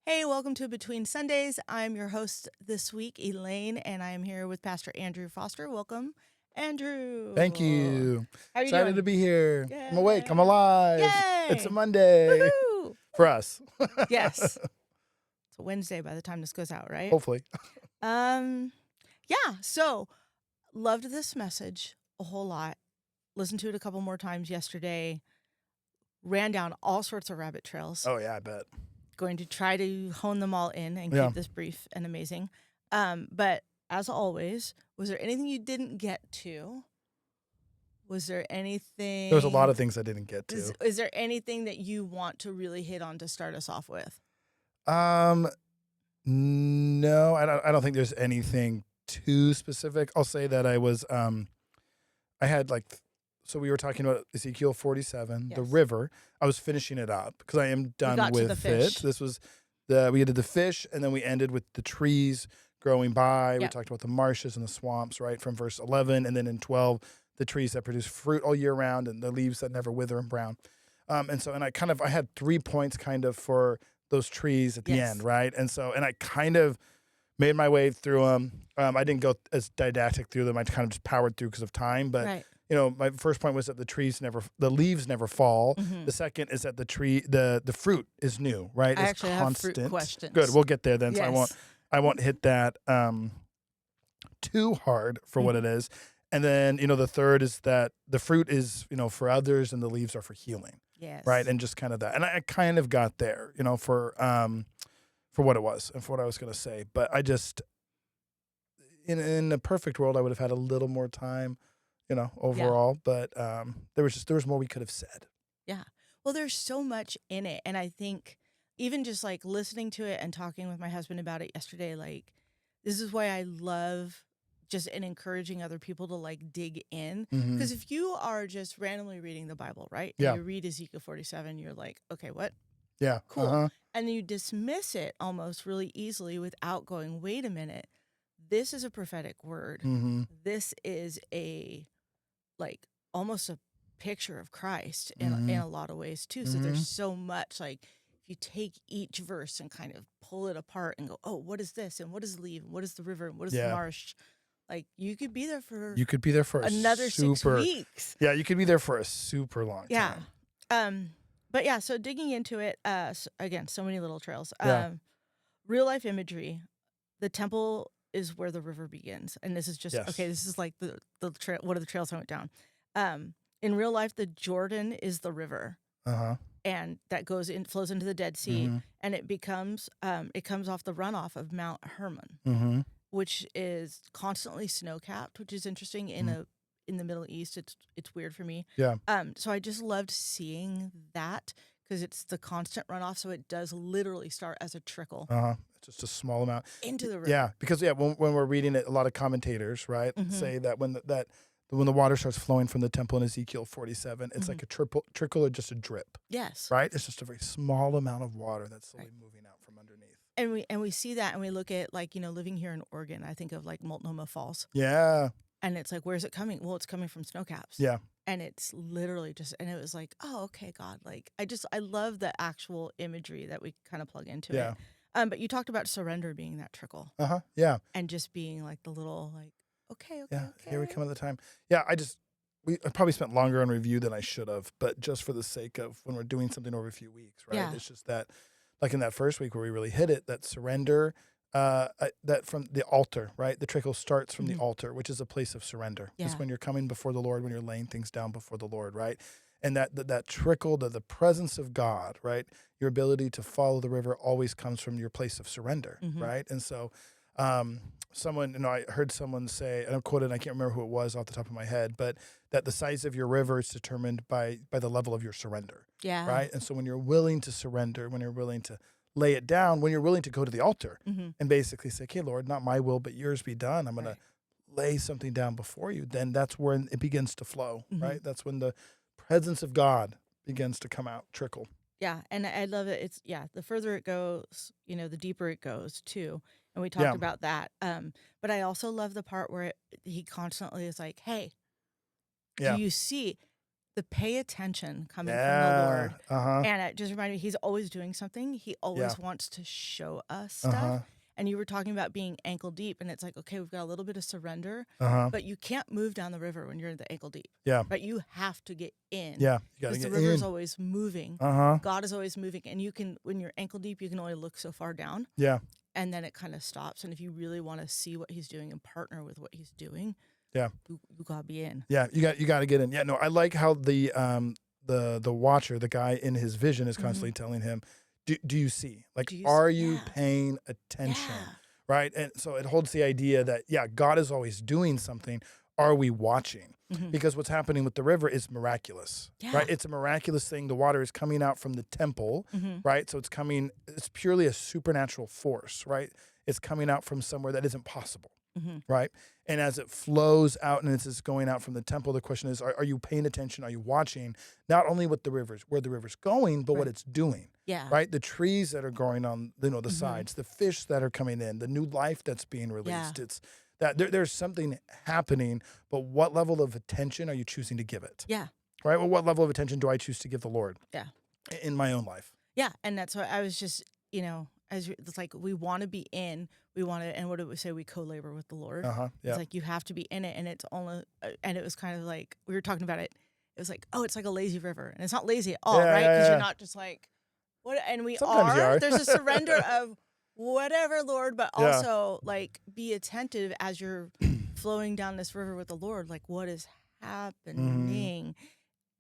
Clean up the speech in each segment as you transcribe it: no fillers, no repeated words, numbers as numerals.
Hey, welcome to Between Sundays. I'm your host this week, Elaine, and I am here with Pastor Andrew Foster. Welcome, Thank Andrew. you. How are you Excited to doing? be here. I'm awake. I'm Good. alive. It's a Yay! Monday Woohoo! for us. Yes. It's a Wednesday by the time this goes out, right? Hopefully. Um, yeah. So loved this message a whole lot. Listened to it a couple more times yesterday. Ran down all sorts of rabbit trails. Oh, yeah, I bet. Going to try to hone them all in and Yeah. keep this brief and amazing. But as always, was there anything you didn't get to? Was there anything? There was a lot of things I didn't get to. Is there anything that you want to really hit on to start us off with? No, I don't think there's anything too specific. I'll say that I had so we were talking about Ezekiel 47, the Yes. river. I was finishing it up because I am done got to the with fish. it. This was we did the fish, and then we ended with the trees growing by. We Yep. talked about the marshes and the swamps, right, from verse 11, and then in 12, the trees that produce fruit all year round and the leaves that never wither and brown. And I had 3 points kind of for those trees at the Yes. end, right? And I kind of made my way through them. I didn't go as didactic through them. I kind of just powered through because of time. But Right. my first point was that the leaves never fall. Mhm. The second is that the fruit is new, right? I It's actually constant. have fruit questions. Good. We'll get there then. Yes. So I won't hit that too hard for what it is. And then, the third is that the fruit is, for others and the leaves are for healing. Yes. Right. And just kind of that. And I kind of got there, for what it was and for what I was going to say. But I just, in a perfect world, I would have had a little more time, overall. But there was more we could have said. Yeah. Well, there's so much in it. And I think even just like listening to it and talking with my husband about it yesterday, like, this is why I love just encouraging other people to like dig in. Mhm. Because if you are just randomly reading the Bible, right? And Yeah. you read Ezekiel 47, you're like, okay, what? Yeah. Cool. Uh-huh. And you dismiss it almost really easily without going, wait a minute. This is a prophetic word. Mm-hmm. This is almost a picture of Christ in a lot of ways too. So there's so much if you take each verse and kind of pull it apart and go, oh, what is this? And what is the leaf? And what is the river? And what is the marsh? You could be there for another 6 weeks. Yeah, you could be there for a super long time. But yeah, so digging into it, again, so many little trails. Yeah. Real life imagery. The temple is where the river begins, and this is just okay. This is like the trail. What are the trails I went down? In real life, the Jordan is the river, and that flows into the Dead Sea, and it comes off the runoff of Mount Hermon, which is constantly snow capped, which is interesting in the Middle East. It's weird for me. Yeah. So I just loved seeing that because it's the constant runoff. So it does literally start as a trickle. It's just a small amount into the river. Yeah, because when we're reading it, a lot of commentators, right, say that when the water starts flowing from the temple in Ezekiel 47, it's like a trickle or just a drip. Yes. Right? It's just a very small amount of water that's slowly moving out from underneath. And we see that and we look at living here in Oregon, I think of Multnomah Falls. Yeah. And it's like, where's it coming? Well, it's coming from snow caps. Yeah. And it's literally and it was like, oh, okay, God. I love the actual imagery that we kind of plug into it. But you talked about surrender being that trickle. Yeah. And just being the little okay. Yeah. Here we come at the time. Yeah. I probably spent longer on review than I should have, but just for the sake of when we're doing something over a few weeks, right? Yeah. It's just that, like in that first week where we really hit it, that surrender, that from the altar, right? The trickle starts from the altar, which is a place of surrender. Yeah. It's when you're coming before the Lord, when you're laying things down before the Lord, right? And that trickle, the presence of God, right? Your ability to follow the river always comes from your place of surrender, right? And so I heard someone say, and I'm quoted, I can't remember who it was off the top of my head, but that the size of your river is determined by the level of your surrender. Yeah. Right? And so when you're willing to surrender, when you're willing to lay it down, when you're willing to go to the altar and basically say, okay, Lord, not my will, but yours be done. I'm going to lay something down before you. Then that's when it begins to flow, right? That's when the presence of God begins to come out, trickle. Yeah. And I love it. It's the further it goes, the deeper it goes too. And we talked about that. But I also love the part where he constantly is like, hey, do you see? the pay attention coming from the Yeah. Lord. Uh-huh. And it just reminded me, he's always doing something. He always wants to show us stuff. Uh-huh. And you were talking about being ankle deep, and it's like, okay, we've got a little bit of surrender, Uh-huh. but you can't move down the river when you're in the ankle deep. Yeah. But you have to get in. Yeah. You gotta because get the river in. is always moving. Uh-huh. God is always moving. And you can, when you're ankle deep, you can only look so far down. Yeah. And then it kind of stops. And if you really want to see what he's doing and partner with what he's doing, yeah, you gotta be in. Yeah, you got to get in. Yeah, no, I like how the watcher, the guy in his vision, is constantly telling him, "Do you see? Like, are you paying attention?" Yeah. Right, and so it holds the idea that God is always doing something. Are we watching? Because what's happening with the river is miraculous, right? It's a miraculous thing. The water is coming out from the temple, right? So it's purely a supernatural force, right? It's coming out from somewhere that isn't possible, right? And as it flows out and it's just going out from the temple, the question is, are you paying attention? Are you watching not only where the river's going, but what it's doing? Yeah. Right? The trees that are growing on, the sides, the fish that are coming in, the new life that's being released. It's that there's something happening, but what level of attention are you choosing to give it? Yeah. Right? Well, what level of attention do I choose to give the Lord? Yeah. In my own life. Yeah. And that's what I was just, it's like we want to be in, and what do we say? We co-labor with the Lord. Yeah. It's like you have to be in it, and it's only, and it was kind of like, we were talking about it. It was like, oh, it's like a lazy river. And it's not lazy at all, right? Because you're not just like, what? And we Sometimes you are. There's a surrender of whatever, Lord, but also like be attentive as you're flowing down this river with the Lord. Like, what is happening?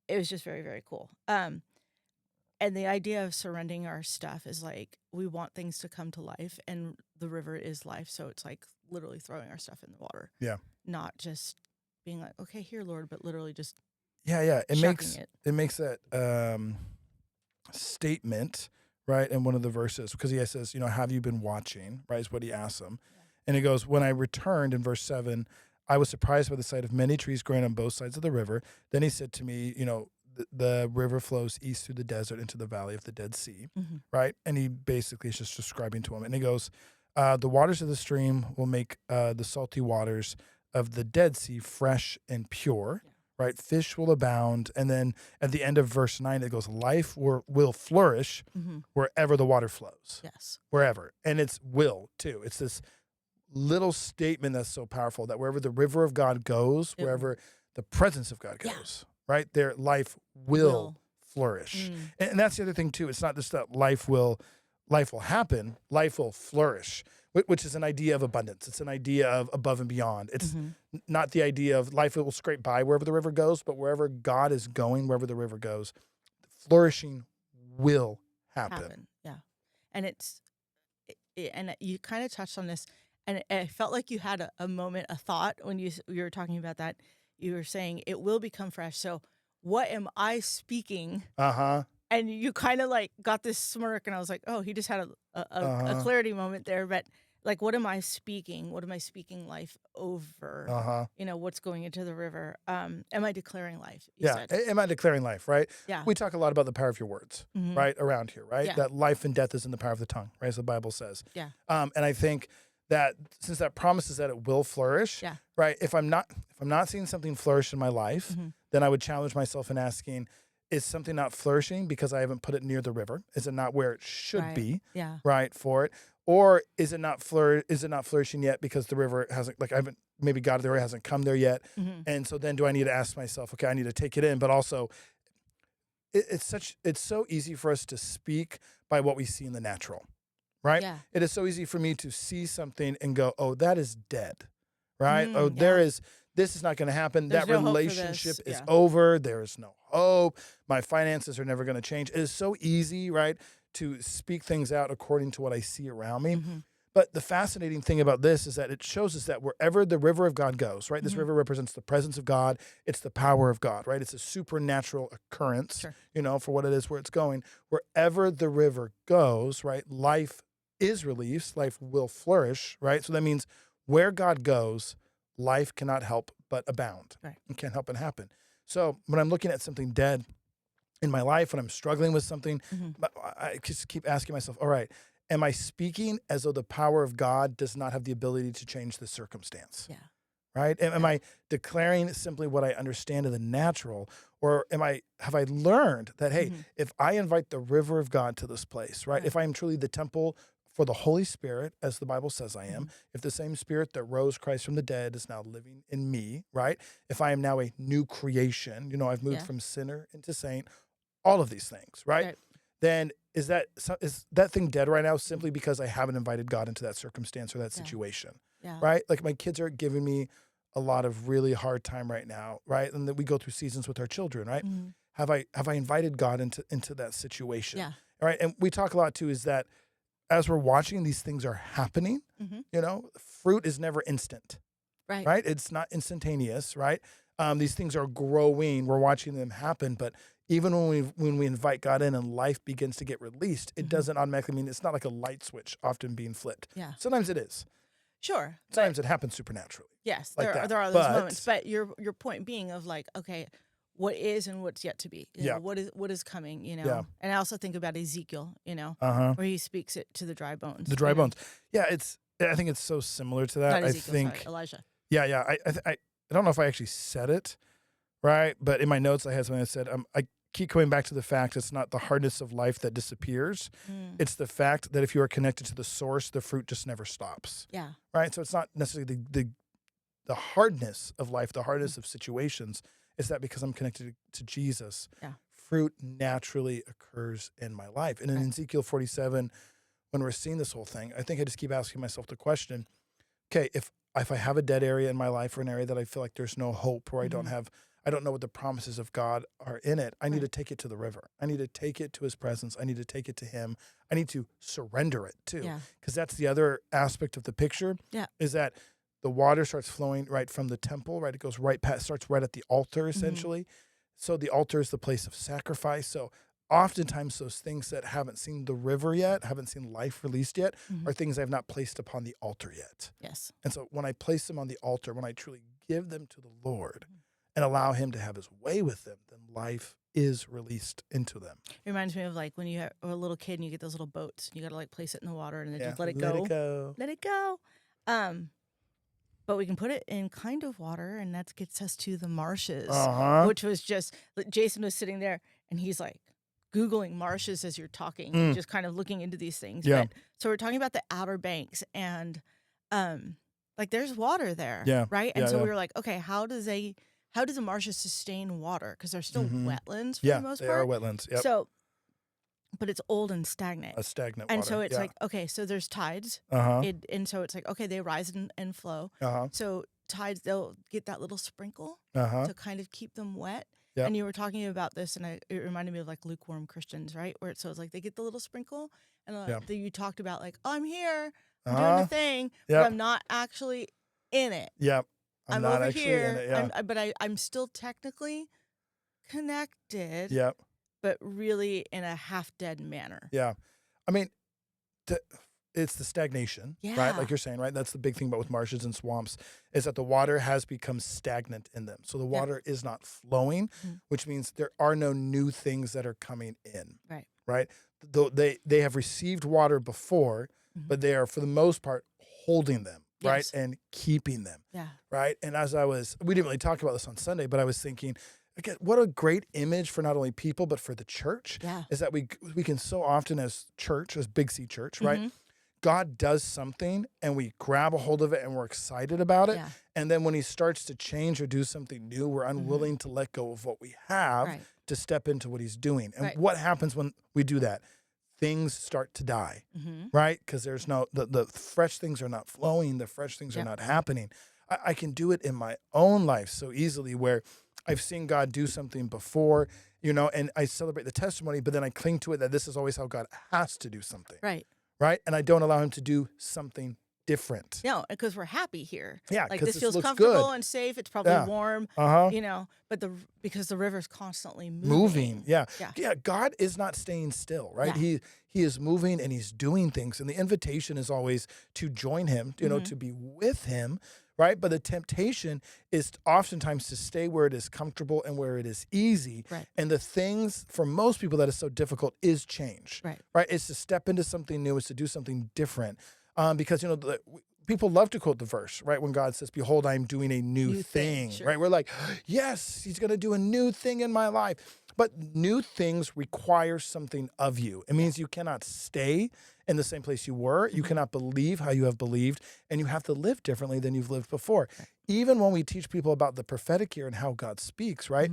It was just very, very cool. And the idea of surrendering our stuff is like, we want things to come to life, and the river is life. So it's like literally throwing our stuff in the water. Yeah. Not just being like, okay, here, Lord, but literally just It makes that statement, right, in one of the verses, because he says, have you been watching, right, is what he asks them. Yeah. And he goes, when I returned, in verse 7, I was surprised by the sight of many trees growing on both sides of the river. Then he said to me, the river flows east through the desert into the valley of the Dead Sea, right? And he basically is just describing to him. And he goes, the waters of the stream will make the salty waters of the Dead Sea fresh and pure, right? Fish will abound. And then at the end of verse 9, it goes, life will flourish wherever the water flows. Yes. Wherever. And it's will, too. It's this little statement that's so powerful that wherever the river of God goes, wherever the presence of God goes, right, their life will flourish. And that's the other thing too. It's not just that life will happen, life will flourish, which is an idea of abundance. It's an idea of above and beyond. It's not the idea of life will scrape by wherever the river goes, but wherever God is going, wherever the river goes, flourishing will happen. Yeah. And and you kind of touched on this, and I felt like you had a moment, a thought when you were talking about that. You were saying it will become fresh. So what am I speaking? And you kind of like got this smirk, and I was like, oh, he just had a clarity moment there. But like, what am I speaking? What am I speaking life over? What's going into the river? Am I declaring life? You said. Am I declaring life, right? Yeah. We talk a lot about the power of your words, right, around here, right? That life and death is in the power of the tongue, right, as the Bible says. Yeah. And I think that since that promises that it will flourish, right? If I'm not seeing something flourish in my life, then I would challenge myself in asking, is something not flourishing because I haven't put it near the river? Is it not where it should be? Yeah. Right, for it? Or is it not flourishing yet because the river hasn't, maybe God there hasn't come there yet. And so then do I need to ask myself, okay, I need to take it in, but also it's so easy for us to speak by what we see in the natural. Right? Yeah. It is so easy for me to see something and go, oh, that is dead. Right? This is not going to happen. There's that no relationship is over. There is no hope. My finances are never going to change. It is so easy, right, to speak things out according to what I see around me. But the fascinating thing about this is that it shows us that wherever the river of God goes, right, this river represents the presence of God. It's the power of God, right? It's a supernatural occurrence, for what it is, where it's going. Wherever the river goes, right, life is released, life will flourish, right? So that means where God goes, life cannot help but abound. Right. It can't help but happen. So when I'm looking at something dead in my life, when I'm struggling with something, I just keep asking myself, all right, am I speaking as though the power of God does not have the ability to change the circumstance? Yeah. right? Am I declaring simply what I understand of the natural, or have I learned that, hey, if I invite the river of God to this place, right? If I am truly the temple for the Holy Spirit, as the Bible says I am, if the same Spirit that rose Christ from the dead is now living in me, right? If I am now a new creation, I've moved from sinner into saint, all of these things, right? Then is that thing dead right now simply because I haven't invited God into that circumstance or that situation, right? Like my kids are giving me a lot of really hard time right now, right? And that we go through seasons with our children, right? Have I invited God into that situation? Yeah. Right. And we talk a lot too, is that as we're watching these things are happening, fruit is never instant, right? It's not instantaneous, right? These things are growing. We're watching them happen, but even when we invite God in and life begins to get released, it doesn't automatically mean, it's not like a light switch often being flipped. Yeah. Sometimes it is. Sure. Sometimes it happens supernaturally. Yes, like there are those moments. But your point being of like, okay, what is and what's yet to be? You know, what is coming? Yeah. And I also think about Ezekiel. Where he speaks it to the dry bones. The dry bones. Yeah, I think it's so similar to that. Not Ezekiel, I think sorry, Elijah. Yeah. I don't know if I actually said it right, but in my notes I had something that said I keep coming back to the fact it's not the hardness of life that disappears. It's the fact that if you are connected to the source, the fruit just never stops. Yeah. Right. So it's not necessarily the hardness of life, the hardness of situations. It's that because I'm connected to Jesus, fruit naturally occurs in my life. And in Ezekiel 47, when we're seeing this whole thing, I think I just keep asking myself the question, okay, if I have a dead area in my life or an area that I feel like there's no hope, or I don't know what the promises of God are in it, I need to take it to the river. I need to take it to his presence. I need to take it to him. I need to surrender it too. Because that's the other aspect of the picture, is that the water starts flowing right from the temple, right? It goes starts right at the altar, essentially. So the altar is the place of sacrifice. So oftentimes those things that haven't seen the river yet, haven't seen life released yet, are things I've not placed upon the altar yet. Yes. And so when I place them on the altar, when I truly give them to the Lord and allow him to have his way with them, then life is released into them. It reminds me of like when you have a little kid and you get those little boats and you got to like place it in the water and then just let it go. Let it go. Let it go. But we can put it in kind of water, and that gets us to the marshes, which was just, Jason was sitting there, and he's like Googling marshes as you're talking, just kind of looking into these things. Yeah. But, so we're talking about the Outer Banks, and like there's water there, right? And so we were like, okay, how do the marshes sustain water? Because they're still wetlands for the most part. Yeah, they are wetlands. Yep. So, but it's old and stagnant. A stagnant and water. So it's like, okay, so there's tides. And so it's like, okay, they rise and flow. So tides, they'll get that little sprinkle to kind of keep them wet. Yep. And you were talking about this, and it reminded me of like lukewarm Christians, right? Where it's like they get the little sprinkle, and you talked about like, oh, I'm here, I'm doing the thing, but I'm not actually in it. Yep. I'm not over actually here, in it. Yeah. but I'm still technically connected. Yep. But really in a half-dead manner. Yeah. I mean, it's the stagnation, right? Like you're saying, right? That's the big thing about with marshes and swamps, is that the water has become stagnant in them. So the water is not flowing, which means there are no new things that are coming in. Right? Though they have received water before, but they are, for the most part, holding them, right? And keeping them. Right? And we didn't really talk about this on Sunday, but I was thinking, again, what a great image for not only people, but for the church, is that we can so often as church, as Big C Church, right? God does something and we grab a hold of it and we're excited about it. And then when he starts to change or do something new, we're unwilling to let go of what we have to step into what he's doing. And what happens when we do that? Things start to die, right? Because there's the fresh things are not flowing. The fresh things are not happening. I can do it in my own life so easily, where I've seen God do something before, and I celebrate the testimony, but then I cling to it that this is always how God has to do something. Right? And I don't allow him to do something different. No, because we're happy here. Yeah, like this feels looks comfortable good. and safe. It's probably warm. But because the river's constantly moving. Yeah. God is not staying still, right? He is moving and he's doing things, and the invitation is always to join him, to be with him. Right? But the temptation is oftentimes to stay where it is comfortable and where it is easy. And the things for most people that is so difficult is change. Right? It's to step into something new. It's to do something different. Because, people love to quote the verse, right? When God says, behold, I am doing a new thing, sure. right? We're like, yes, he's going to do a new thing in my life. But new things require something of you. It means you cannot stay in the same place you were. You cannot believe how you have believed, and you have to live differently than you've lived before. Right. Even when we teach people about the prophetic year and how God speaks, right?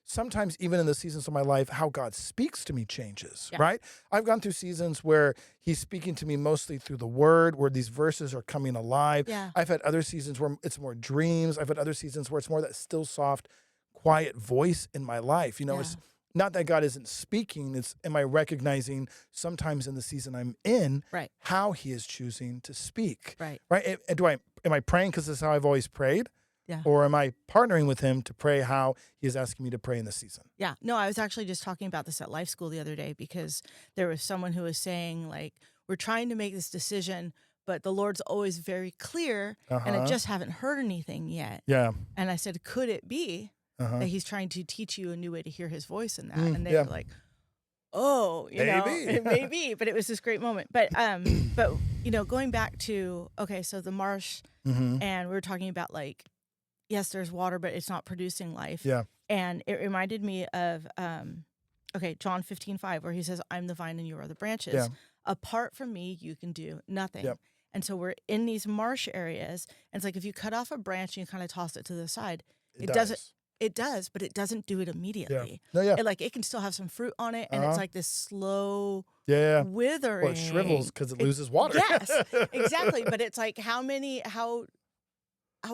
Sometimes even in the seasons of my life, how God speaks to me changes, right? I've gone through seasons where he's speaking to me mostly through the word, where these verses are coming alive. Yeah. I've had other seasons where it's more dreams. I've had other seasons where it's more that still, soft, quiet voice in my life. You know, it's not that God isn't speaking. It's, am I recognizing sometimes in the season I'm in, how he is choosing to speak, right? And am I praying because this is how I've always prayed? Yeah. Or am I partnering with him to pray how he is asking me to pray in this season? Yeah. No, I was actually just talking about this at Life School the other day, because there was someone who was saying, like, we're trying to make this decision, but the Lord's always very clear, and I just haven't heard anything yet. Yeah. And I said, could it be that he's trying to teach you a new way to hear his voice in that? And they were like, oh, you know, it may be, but it was this great moment. But you know, going back to, okay, so the marsh, and we were talking about, like, yes, there's water, but it's not producing life. Yeah. And it reminded me of, John 15:5, where he says, I'm the vine and you are the branches. Yeah. Apart from me, you can do nothing. Yep. And so we're in these marsh areas, and it's like if you cut off a branch and you kind of toss it to the side, it does, but it doesn't do it immediately. Yeah. No, yeah. It can still have some fruit on it, and it's like this slow withering. Well, it shrivels because it loses water. Yes, exactly. But it's like how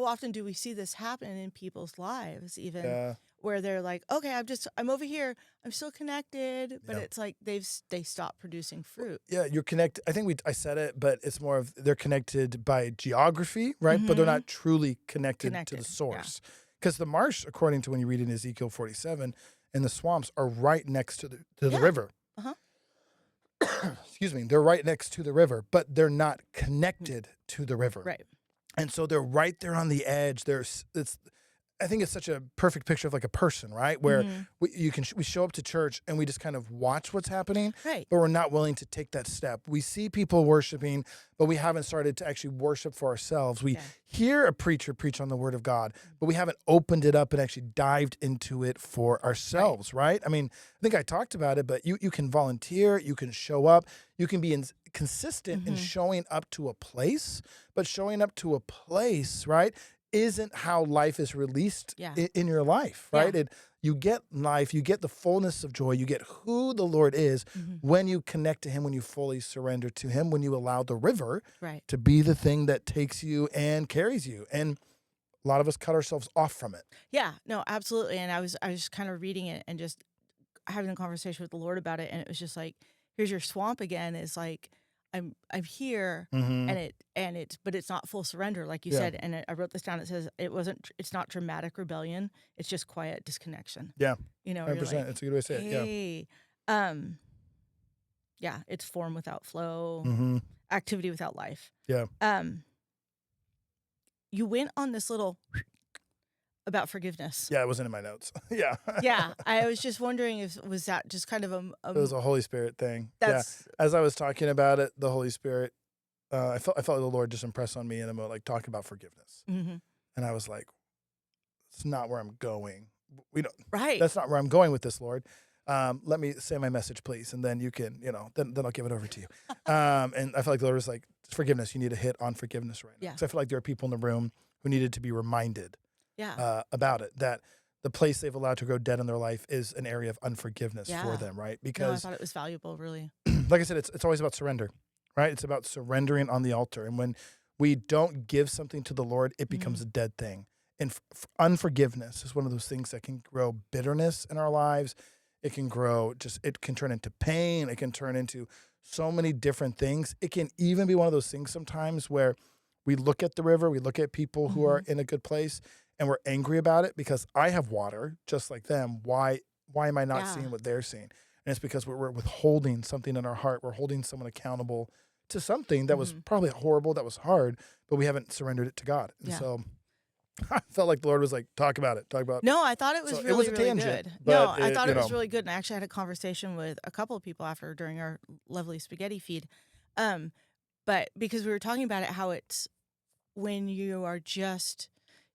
often do we see this happen in people's lives, even where they're like, okay, I'm over here, I'm still connected, but it's like they stop producing fruit. Yeah, you're connected. I think I said it, but it's more of they're connected by geography, right? But they're not truly connected to the source. Because the marsh, according to when you read in Ezekiel 47, and the swamps are right next to the river. Excuse me, they're right next to the river, but they're not connected to the river. Right. And so they're right there on the edge. I think it's such a perfect picture of like a person, right? Where we show up to church and we just kind of watch what's happening, right? But we're not willing to take that step. We see people worshiping, but we haven't started to actually worship for ourselves. We hear a preacher preach on the word of God, but we haven't opened it up and actually dived into it for ourselves, right? I mean, I think I talked about it, but you can volunteer, you can show up, you can be consistent in showing up to a place, but showing up to a place, right, isn't how life is released in your life, right? Yeah. You get life, you get the fullness of joy, you get who the Lord is when you connect to him, when you fully surrender to him, when you allow the river to be the thing that takes you and carries you. And a lot of us cut ourselves off from it. Yeah, no, absolutely. And I was kind of reading it and just having a conversation with the Lord about it, and it was just like, here's your swamp again. It's like, I'm here, but it's not full surrender, like you said. And I wrote this down. It says it's not dramatic rebellion. It's just quiet disconnection. Yeah, you know, 100%. Like, it's a good way to say it. Yeah, it's form without flow, activity without life. Yeah. You went on this little about forgiveness. Yeah, it wasn't in my notes. Yeah. Yeah, I was just wondering was that just kind of it was a Holy Spirit thing. As I was talking about it, the Holy Spirit, I felt like the Lord just impressed on me and about like talking about forgiveness. And I was like, it's not where I'm going. That's not where I'm going with this, Lord. Let me say my message, please, and then you can, then I'll give it over to you. And I felt like the Lord was like, forgiveness. You need to hit on forgiveness right now. Because I feel like there are people in the room who needed to be reminded. About it, that the place they've allowed to grow dead in their life is an area of unforgiveness for them, right? Because I thought it was valuable, really. Like I said, it's always about surrender, right? It's about surrendering on the altar. And when we don't give something to the Lord, it becomes a dead thing. And unforgiveness is one of those things that can grow bitterness in our lives. It can grow it can turn into pain. It can turn into so many different things. It can even be one of those things sometimes where we look at the river, we look at people who are in a good place, and we're angry about it because I have water just like them. Why am I not seeing what they're seeing? And it's because we're withholding something in our heart. We're holding someone accountable to something that was probably horrible, that was hard, but we haven't surrendered it to God. And so I felt like the Lord was like, talk about it. No, I thought it was really good. No, I thought it was really good. And I actually had a conversation with a couple of people during our lovely spaghetti feed. But because we were talking about it, how it's when you are just,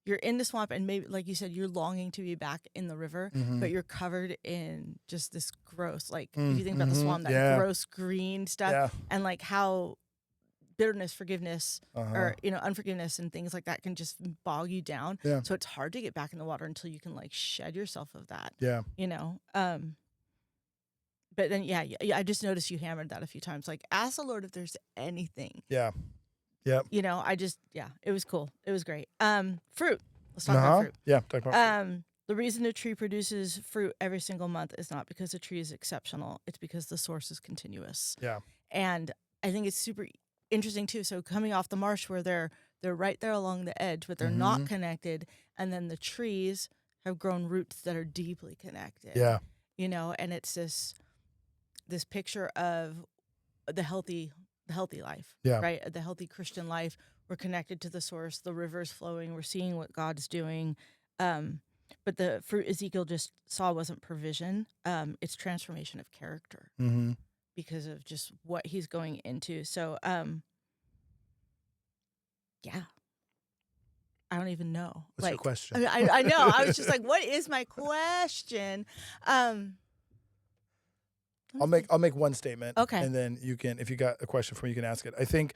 you're in the swamp and maybe, like you said, you're longing to be back in the river, but you're covered in just this gross, like if you think about the swamp, that gross green stuff, and like how bitterness, forgiveness, or unforgiveness and things like that can just bog you down. So it's hard to get back in the water until you can like shed yourself of that. But then I just noticed you hammered that a few times. Like, ask the Lord if there's anything. Yeah. It was cool. It was great. Fruit. Let's talk about fruit. Yeah, talk about fruit. The reason a tree produces fruit every single month is not because the tree is exceptional. It's because the source is continuous. Yeah. And I think it's super interesting too. So coming off the marsh where they're right there along the edge, but they're not connected, and then the trees have grown roots that are deeply connected. Yeah. And it's this picture of the healthy life, right? The healthy Christian life. We're connected to the source. The river's flowing. We're seeing what God's doing. But the fruit Ezekiel just saw wasn't provision. It's transformation of character because of just what he's going into. So, I don't even know. What's your question? I know. I was just like, what is my question? I'll make one statement. Okay. And then you can, if you got a question for me, you can ask it. I think,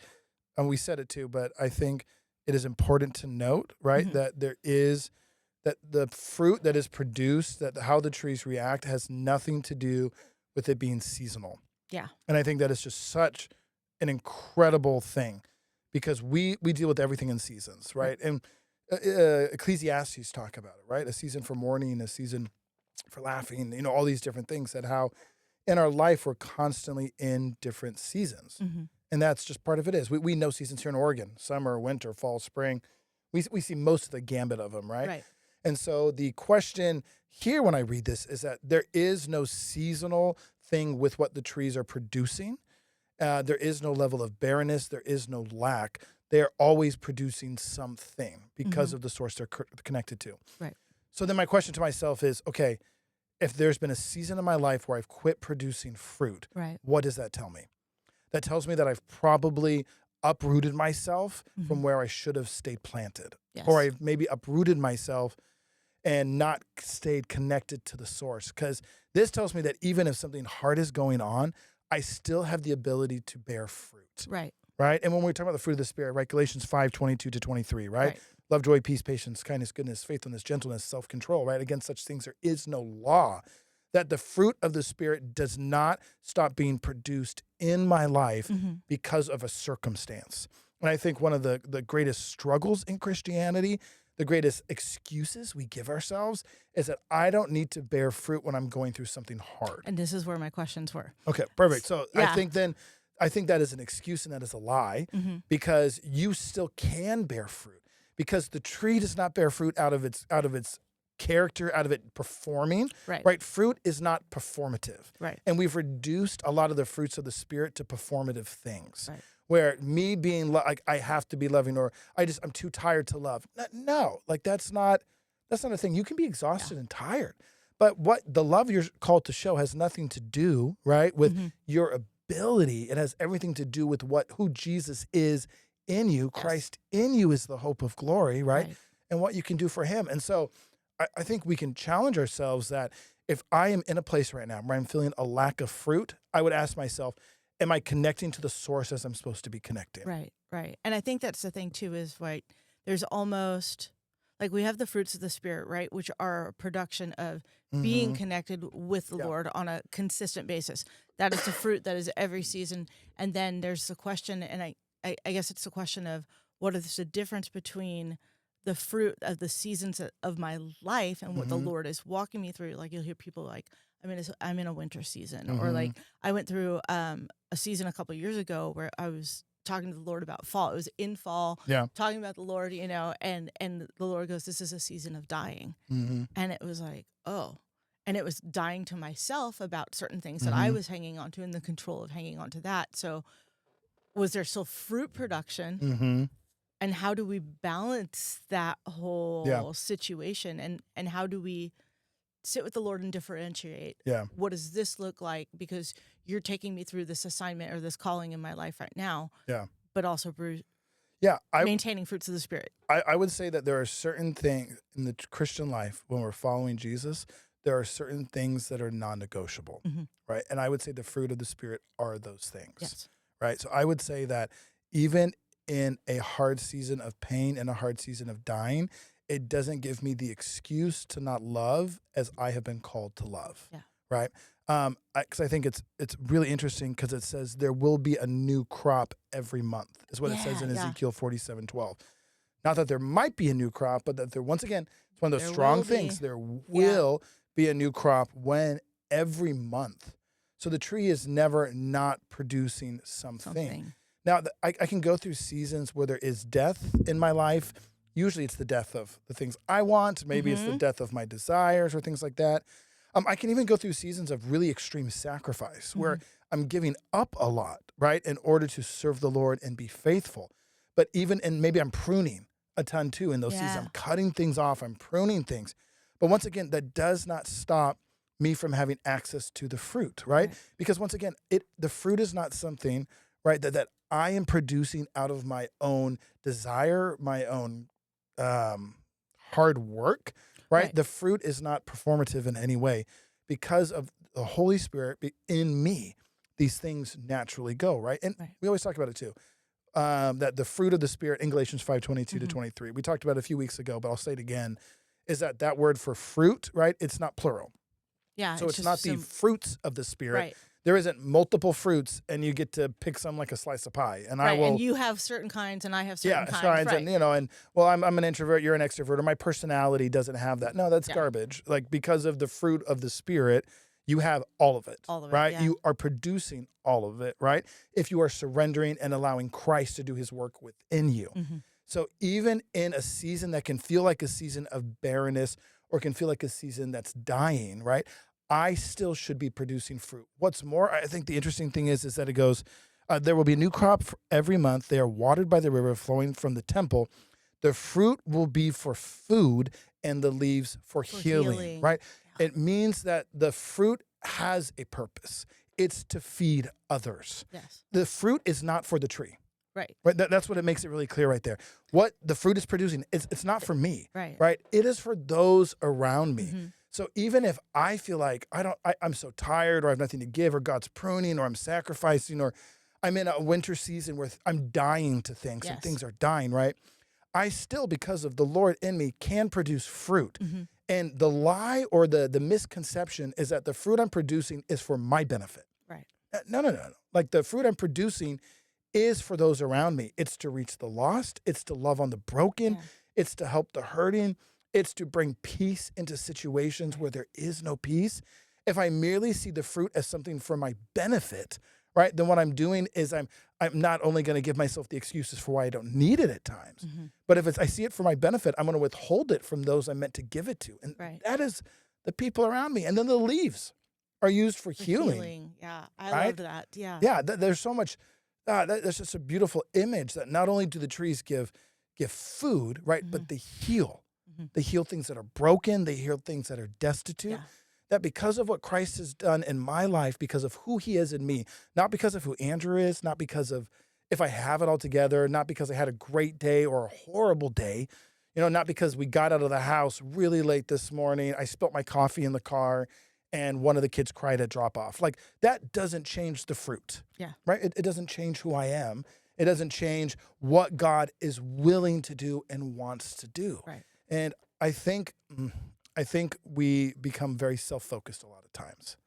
and we said it too, but I think it is important to note, right, that that the fruit that is produced, that how the trees react has nothing to do with it being seasonal. Yeah. And I think that is just such an incredible thing because we deal with everything in seasons, right? And Ecclesiastes talk about it, right? A season for mourning, a season for laughing, all these different things, that how in our life we're constantly in different seasons. And that's just part of it is. We know seasons here in Oregon, summer, winter, fall, spring. We see most of the gambit of them, right? Right. And so the question here when I read this is that there is no seasonal thing with what the trees are producing. There is no level of barrenness. There is no lack. They are always producing something because of the source they're connected to. Right. So then my question to myself is, okay, if there's been a season in my life where I've quit producing fruit, what does that tell me? That tells me that I've probably uprooted myself from where I should have stayed planted. Yes. Or I've maybe uprooted myself and not stayed connected to the source. Because this tells me that even if something hard is going on, I still have the ability to bear fruit. Right. Right? And when we're talking about the fruit of the Spirit, right? Galatians 5:22-23, right? Love, joy, peace, patience, kindness, goodness, faithfulness, gentleness, self-control, right? Against such things there is no law. That the fruit of the Spirit does not stop being produced in my life because of a circumstance. And I think one of the greatest struggles in Christianity, the greatest excuses we give ourselves is that I don't need to bear fruit when I'm going through something hard. And this is where my questions were. Okay, perfect. So I think that is an excuse and that is a lie because you still can bear fruit because the tree does not bear fruit out of its character, out of it performing, right? Fruit is not performative. Right. And we've reduced a lot of the fruits of the Spirit to performative things. Right. Where me being like, I have to be loving, or I'm too tired to love. No, like that's not a thing. You can be exhausted and tired. But what the love you're called to show has nothing to do, right, with your ability. It has everything to do with who Jesus is in you. Yes. Christ in you is the hope of glory, right? And what you can do for him. And so I think we can challenge ourselves that if I am in a place right now where I'm feeling a lack of fruit, I would ask myself, am I connecting to the source as I'm supposed to be connecting? Right. And I think that's the thing too is, right, there's almost, like we have the fruits of the Spirit, right, which are a production of being connected with the Lord on a consistent basis. That is the fruit that is every season. And then there's the question, and I guess it's the question of what is the difference between the fruit of the seasons of my life and what the Lord is walking me through. Like you'll hear people like, I'm in a winter season, or like I went through a season a couple of years ago where I was talking to the Lord about fall. It was in fall, talking about the Lord, and the Lord goes, this is a season of dying. And it was like, oh, and it was dying to myself about certain things that I was hanging on to and the control of hanging on to that. So was there still fruit production? And how do we balance that whole situation? And how do we sit with the Lord and differentiate? What does this look like? Because you're taking me through this assignment or this calling in my life right now. But also, Bruce. Yeah, maintaining fruits of the Spirit. I would say that there are certain things in the Christian life when we're following Jesus, there are certain things that are non-negotiable, right? And I would say the fruit of the Spirit are those things, Yes. right? So I would say that even in a hard season of pain and a hard season of dying, it doesn't give me the excuse to not love as I have been called to love, right? Because I think it's really interesting because it says there will be a new crop every month, is what it says in Ezekiel 47:12. Not that there might be a new crop, but that there, once again, it's one of those strong things. There will be a new crop every month. So the tree is never not producing something. Now, I can go through seasons where there is death in my life. Usually it's the death of the things I want. Maybe it's the death of my desires or things like that. I can even go through seasons of really extreme sacrifice where I'm giving up a lot, right, in order to serve the Lord and be faithful. But and maybe I'm pruning a ton too in those seasons. I'm cutting things off. I'm pruning things. But once again, that does not stop me from having access to the fruit, right? Because once again, the fruit is not something, right, that I am producing out of my own desire, my own hard work, right? The fruit is not performative in any way. Because of the Holy Spirit in me, these things naturally go, right? And we always talk about it too. That the fruit of the Spirit in Galatians 5:22-23. We talked about it a few weeks ago, but I'll say it again, is that word for fruit, right? It's not plural. Yeah. So it's not the fruits of the Spirit. Right. There isn't multiple fruits and you get to pick some like a slice of pie. And I will. And you have certain kinds and I have certain kinds. And I'm an introvert, you're an extrovert, or my personality doesn't have that. No, that's garbage. Like because of the fruit of the Spirit, you have all of it, right? You are producing all of it, right? If you are surrendering and allowing Christ to do his work within you. So even in a season that can feel like a season of barrenness or can feel like a season that's dying, right? I still should be producing fruit. What's more, I think the interesting thing is that it goes, there will be a new crop for every month. They are watered by the river flowing from the temple. The fruit will be for food and the leaves for healing, right? It means that the fruit has a purpose. It's to feed others. Yes. The fruit is not for the tree. Right. That's what it makes it really clear right there. What the fruit is producing, it's not for me. Right. It is for those around me. So even if I feel like I'm so tired or I have nothing to give or God's pruning or I'm sacrificing or I'm in a winter season where I'm dying to things and things are dying, right? I still, because of the Lord in me, can produce fruit. And the lie or the misconception is that the fruit I'm producing is for my benefit. Right. No. Like the fruit I'm producing is for those around me. It's to reach the lost. It's to love on the broken. It's to help the hurting. It's to bring peace into situations where there is no peace. If I merely see the fruit as something for my benefit, right, then what I'm doing is I'm not only going to give myself the excuses for why I don't need it at times, but if I see it for my benefit, I'm going to withhold it from those I'm meant to give it to. And that is the people around me. And then the leaves are used for healing. Yeah, I love that. Yeah. Yeah, there's so much, there's just a beautiful image that not only do the trees give food, right, but they heal. They heal things that are broken. They heal things that are destitute. That because of what Christ has done in my life, because of who he is in me, not because of who Andrew is, not because of if I have it all together, not because I had a great day or a horrible day, not because we got out of the house really late this morning, I spilt my coffee in the car, and one of the kids cried at drop off. Like that doesn't change the fruit. Right? It doesn't change who I am. It doesn't change what God is willing to do and wants to do. Right. And I think we become very self-focused a lot of times,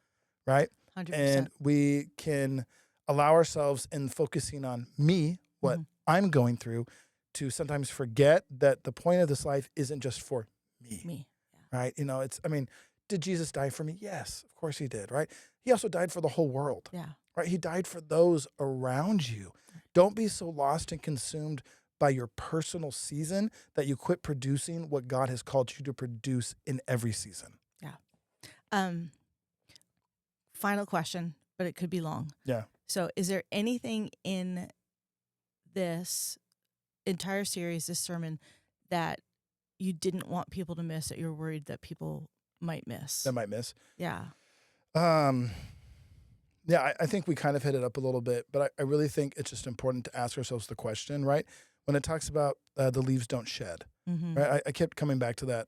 right? 100%. And we can allow ourselves in focusing on me, what I'm going through, to sometimes forget that the point of this life isn't just for me. Right? Did Jesus die for me? Yes, of course he did, right? He also died for the whole world. Right? He died for those around you. Don't be so lost and consumed by your personal season that you quit producing what God has called you to produce in every season. Final question, but it could be long. So is there anything in this entire series, this sermon, that you didn't want people to miss, that you're worried that people might miss? I think we kind of hit it up a little bit, but I really think it's just important to ask ourselves the question, right? when it talks about the leaves don't shed, right? I kept coming back to that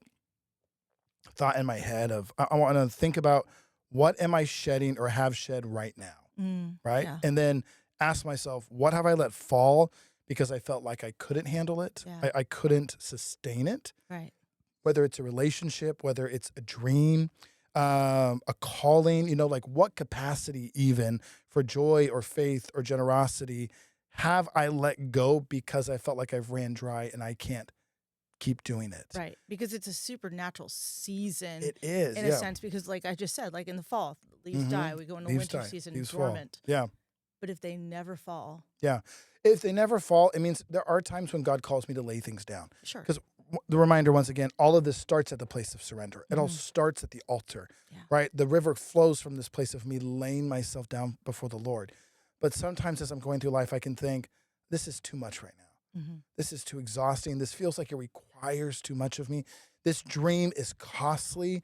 thought in my head of I want to think about what am I shedding or have shed right now, right? Yeah. And then ask myself, what have I let fall because I felt like I couldn't handle it, Yeah. I couldn't sustain it, Right. whether it's a relationship, whether it's a dream, a calling, like what capacity even for joy or faith or generosity have I let go because I felt like I've ran dry and I can't keep doing it. Right. Because it's a supernatural season. It is, in a sense, because like I just said, like in the fall, leaves die. We go into Leaves winter die. season Leaves dormant. fall. Yeah. But if they never fall. Yeah. If they never fall, it means there are times when God calls me to lay things down. Sure. Because the reminder, once again, all of this starts at the place of surrender. It all starts at the altar, right? The river flows from this place of me laying myself down before the Lord. But sometimes as I'm going through life, I can think, this is too much right now. This is too exhausting. This feels like it requires too much of me. This dream is costly,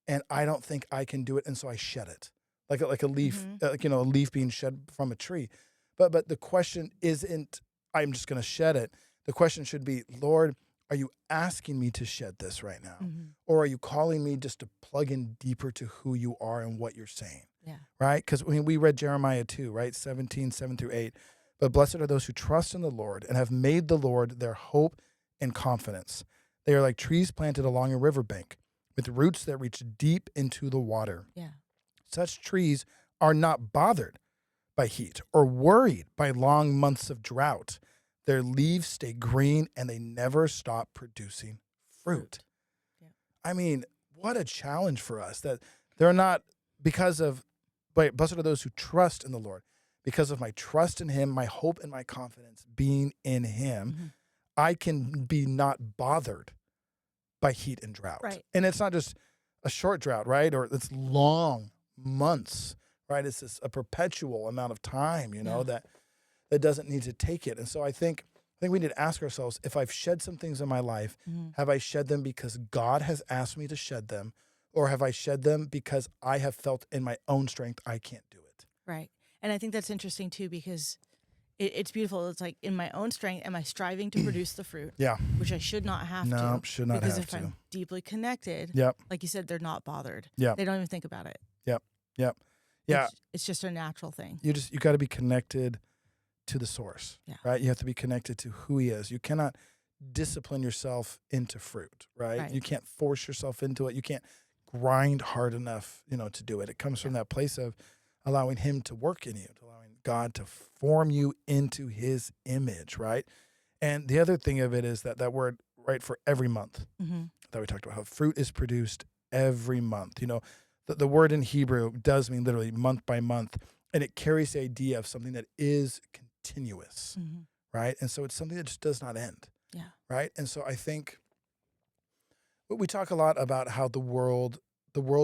and I don't think I can do it. And so I shed it, like a leaf, a leaf being shed from a tree. But the question isn't, I'm just going to shed it. The question should be, Lord, are you asking me to shed this right now? Or are you calling me just to plug in deeper to who you are and what you're saying? Yeah. Right? Because we read Jeremiah 2, right? 17, 7-8. But blessed are those who trust in the Lord and have made the Lord their hope and confidence. They are like trees planted along a riverbank with roots that reach deep into the water. Yeah. Such trees are not bothered by heat or worried by long months of drought. Their leaves stay green and they never stop producing fruit. Yeah. I mean, what a challenge for us that they're not blessed are those who trust in the Lord. Because of my trust in him, my hope and my confidence being in him, I can be not bothered by heat and drought. Right. And it's not just a short drought, right? Or it's long months, right? It's just a perpetual amount of time, that doesn't need to take it. And so I think we need to ask ourselves, if I've shed some things in my life, have I shed them because God has asked me to shed them? Or have I shed them because I have felt in my own strength I can't do it? Right. And I think that's interesting too, because it's beautiful. It's like, in my own strength, am I striving to produce the fruit? Yeah. Which I should not have to. No, should not because have if to. I'm deeply connected, like you said, they're not bothered. Yeah. They don't even think about it. Yep. Yeah. It's just a natural thing. You got to be connected to the source, Yeah. right? You have to be connected to who he is. You cannot discipline yourself into fruit, right? You can't force yourself into it. You can't grind hard enough, to do it. It comes from that place of allowing him to work in you, allowing God to form you into his image, right? And the other thing of it is that word, right, for every month that we talked about, how fruit is produced every month. The word in Hebrew does mean literally month by month, and it carries the idea of something that is continuous, right? And so it's something that just does not end, right? And so I think we talk a lot about how the world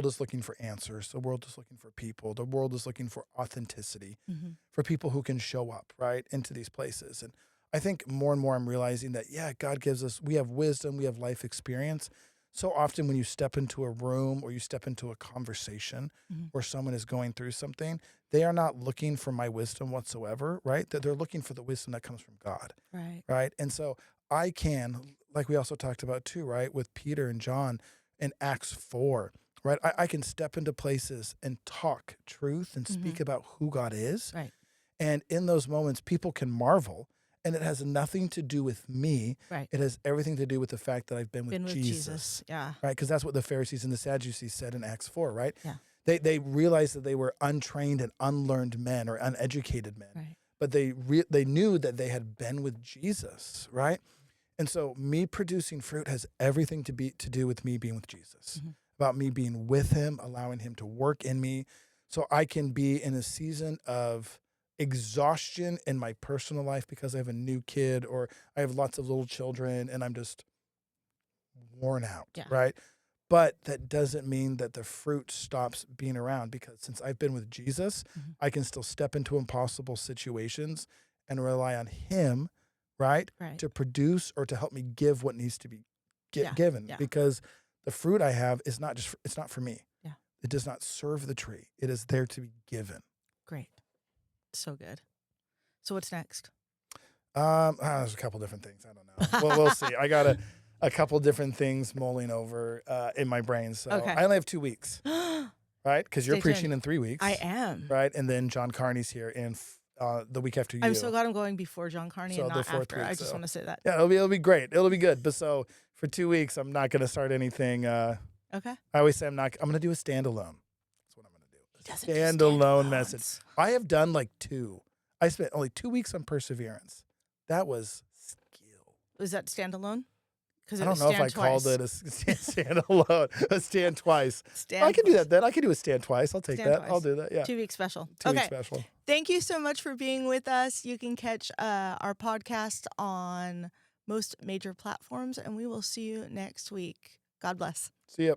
is looking for answers. The world is looking for people. The world is looking for authenticity, for people who can show up, right, into these places. And I think more and more I'm realizing that, God gives us, we have wisdom, we have life experience. So often when you step into a room or you step into a conversation where someone is going through something, they are not looking for my wisdom whatsoever, right? That they're looking for the wisdom that comes from God, right? And so I can, like we also talked about too, right, with Peter and John in Acts 4, right? I can step into places and talk truth and speak about who God is. Right. And in those moments, people can marvel. And it has nothing to do with me. Right. It has everything to do with the fact that I've been with Jesus. Yeah. Right? Because that's what the Pharisees and the Sadducees said in Acts 4, right? Yeah. They realized that they were untrained and unlearned men or uneducated men. Right. But they knew that they had been with Jesus, right? And so me producing fruit has everything to do with me being with Jesus, about me being with him, allowing him to work in me so I can be in a season of exhaustion in my personal life because I have a new kid or I have lots of little children and I'm just worn out, right? But that doesn't mean that the fruit stops being around, because since I've been with Jesus, I can still step into impossible situations and rely on him, right? To produce or to help me give what needs to be given, because the fruit I have is it's not for me. Yeah. It does not serve the tree. It is there to be given. Great. So good. So what's next? There's a couple different things. I don't know. Well, we'll see. I got a couple different things mulling over in my brain. So I only have 2 weeks, right? Because you're preaching in 3 weeks. I am. Right? And then John Carney's here in the week after you. I'm so glad I'm going before John Carney and not after. I just want to say that. Yeah, it'll be great. It'll be good. But so for 2 weeks, I'm not going to start anything. Okay. I always say I'm going to do a standalone. That's what I'm going to do. He doesn't do standalone message. I have done like 2. I spent only 2 weeks on perseverance. That was skill. Was that standalone? I don't know if I called it a stand alone, a stand twice. I can do that then. I can do a stand twice. I'll take that. I'll do that. Yeah. 2 week special. 2 week special. Thank you so much for being with us. You can catch our podcast on most major platforms, and we will see you next week. God bless. See ya.